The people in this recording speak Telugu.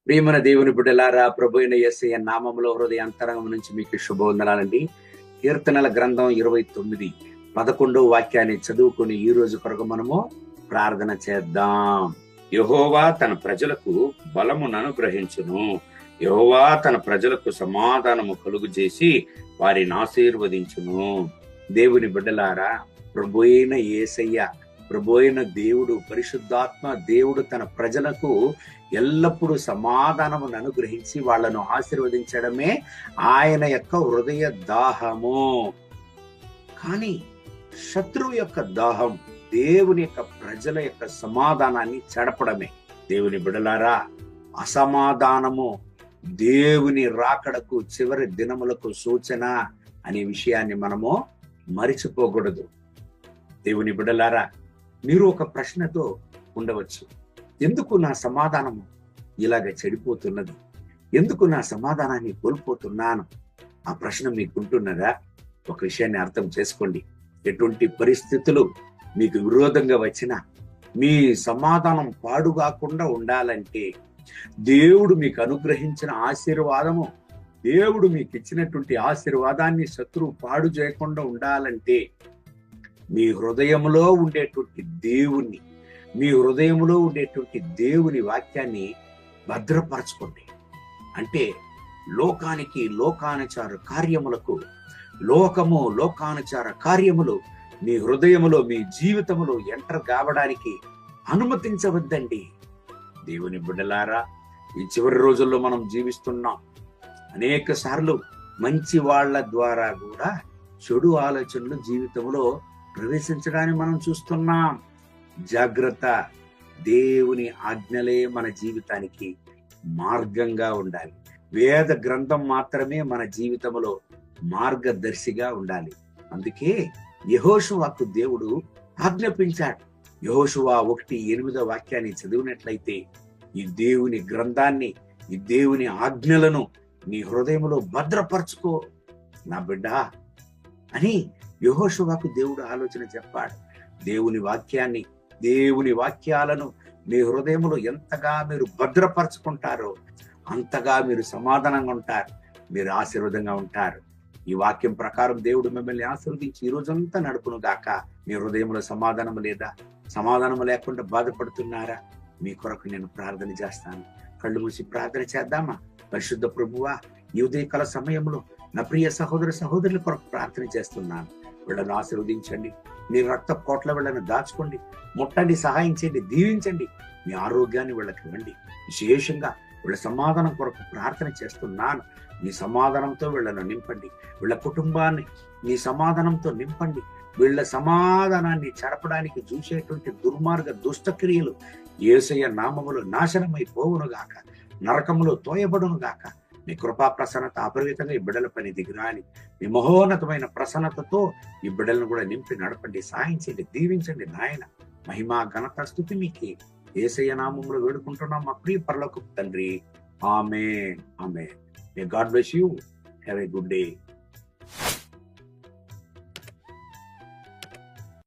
ప్రియమైన దేవుని బిడ్డలారా, ప్రభు అయిన యేసయ్య నామములో హృదయాంతరంగం నుంచి మీకు శుభవందనాలండి. కీర్తనల గ్రంథం 29:11 వాక్యాన్ని చదువుకుని ఈ రోజు కొరకు మనము ప్రార్థన చేద్దాం. యెహోవా తన ప్రజలకు బలమును అనుగ్రహించును. యెహోవా తన ప్రజలకు సమాధానము కలుగు చేసి వారిని ఆశీర్వదించును. దేవుని బిడ్డలారా, ప్రభు అయిన యేసయ్య, ప్రభు అయిన దేవుడు, పరిశుద్ధాత్మ దేవుడు తన ప్రజలకు ఎల్లప్పుడూ సమాధానమును అనుగ్రహించి వాళ్లను ఆశీర్వదించడమే ఆయన యొక్క హృదయ దాహము. కానీ శత్రువు యొక్క దాహం దేవుని యొక్క ప్రజల యొక్క సమాధానాన్ని చెడపడమే. దేవుని బిడలారా, అసమాధానము దేవుని రాకడకు, చివరి దినములకు సూచన అనే విషయాన్ని మనము మరిచిపోకూడదు. దేవుని బిడలారా, మీరు ఒక ప్రశ్నతో ఉండవచ్చు, ఎందుకు నా సమాధానము ఇలాగ చెడిపోతున్నది, ఎందుకు నా సమాధానాన్ని కోల్పోతున్నాను? ఆ ప్రశ్న మీకుంటున్నదా? ఒక విషయాన్ని అర్థం చేసుకోండి. ఎటువంటి పరిస్థితులు మీకు విరోధంగా వచ్చినా మీ సమాధానం పాడుగాకుండా ఉండాలంటే, దేవుడు మీకు అనుగ్రహించిన ఆశీర్వాదము, దేవుడు మీకు ఇచ్చినటువంటి ఆశీర్వాదాన్ని శత్రువు పాడు చేయకుండా ఉండాలంటే, మీ హృదయంలో ఉండేటువంటి దేవుణ్ణి, మీ హృదయంలో ఉండేటువంటి దేవుని వాక్యాన్ని భద్రపరచుకోండి. అంటే లోకానికి, లోకానుచార కార్యములకు, లోకానుచార కార్యములు మీ హృదయములో, మీ జీవితములో ఎంటర్ కావడానికి అనుమతించవద్దండి. దేవుని బిడ్డలారా, ఈ చివరి రోజుల్లో మనం జీవిస్తున్నాం. అనేక సార్లు మంచి వాళ్ళ ద్వారా కూడా చెడు ఆలోచనలు జీవితంలో ప్రవేశించడాన్ని మనం చూస్తున్నాం. జాగ్రత్త. దేవుని ఆజ్ఞలే మన జీవితానికి మార్గంగా ఉండాలి. వేద గ్రంథం మాత్రమే మన జీవితంలో మార్గదర్శిగా ఉండాలి. అందుకే యెహోషువకు దేవుడు ఆజ్ఞాపించాడు. యెహోషువ 1:8 వాక్యాన్ని చదివినట్లయితే, ఈ దేవుని గ్రంథాన్ని, ఈ దేవుని ఆజ్ఞలను నీ హృదయంలో భద్రపరచుకో నా బిడ్డ అని యెహోషువకు దేవుడు ఆలోచన చెప్పాడు. దేవుని వాక్యాన్ని, దేవుని వాక్యాలను మీ హృదయంలో ఎంతగా మీరు భద్రపరచుకుంటారో అంతగా మీరు సమాధానంగా ఉంటారు, మీరు ఆశీర్వాదంగా ఉంటారు. ఈ వాక్యం ప్రకారం దేవుడు మిమ్మల్ని ఆశీర్వదించి ఈ రోజంతా నడుపును గాక. మీ హృదయంలో సమాధానం లేదా? సమాధానం లేకుండా బాధపడుతున్నారా? మీ కొరకు నేను ప్రార్థన చేస్తాను. కళ్ళు మూసి ప్రార్థన చేద్దామా? పరిశుద్ధ ప్రభువా, ఈ ఉదయకాల సమయంలో నా ప్రియ సహోదరుల కొరకు ప్రార్థన చేస్తున్నాను. వీళ్ళను ఆశీర్వదించండి. మీ రక్త కోట్ల వీళ్ళను దాచుకోండి, ముట్టండి, సహాయం చేయండి, దీవించండి. మీ ఆరోగ్యాన్ని వీళ్ళకి ఇవ్వండి. విశేషంగా వీళ్ళ సమాధానం కొరకు ప్రార్థన చేస్తున్నాను. మీ సమాధానంతో వీళ్ళను నింపండి. వీళ్ళ కుటుంబాన్ని మీ సమాధానంతో నింపండి. వీళ్ళ సమాధానాన్ని చెడపడానికి చూసేటువంటి దుర్మార్గ దుష్టక్రియలు యేసయ్య నామములో నాశనమైపోవును గాక, నరకములో తోయబడును గాక. మీ కృపా ప్రసన్నత అపరిమితంగా ఈ బిడ్డల పని దిగిరాని, మీ మహోన్నతమైన ప్రసన్నతతో ఈ బిడ్డలను కూడా నింపి నడపండి, సాయం చేయండి, దీవించండి నాయన. మహిమ ఘనత స్తుతి మీకే. యేసయ్య నామములో వేడుకుంటున్నాం మా ప్రియ పరలోకపు తండ్రి. ఆమేన్, ఆమేన్. May God bless you. Have a good day.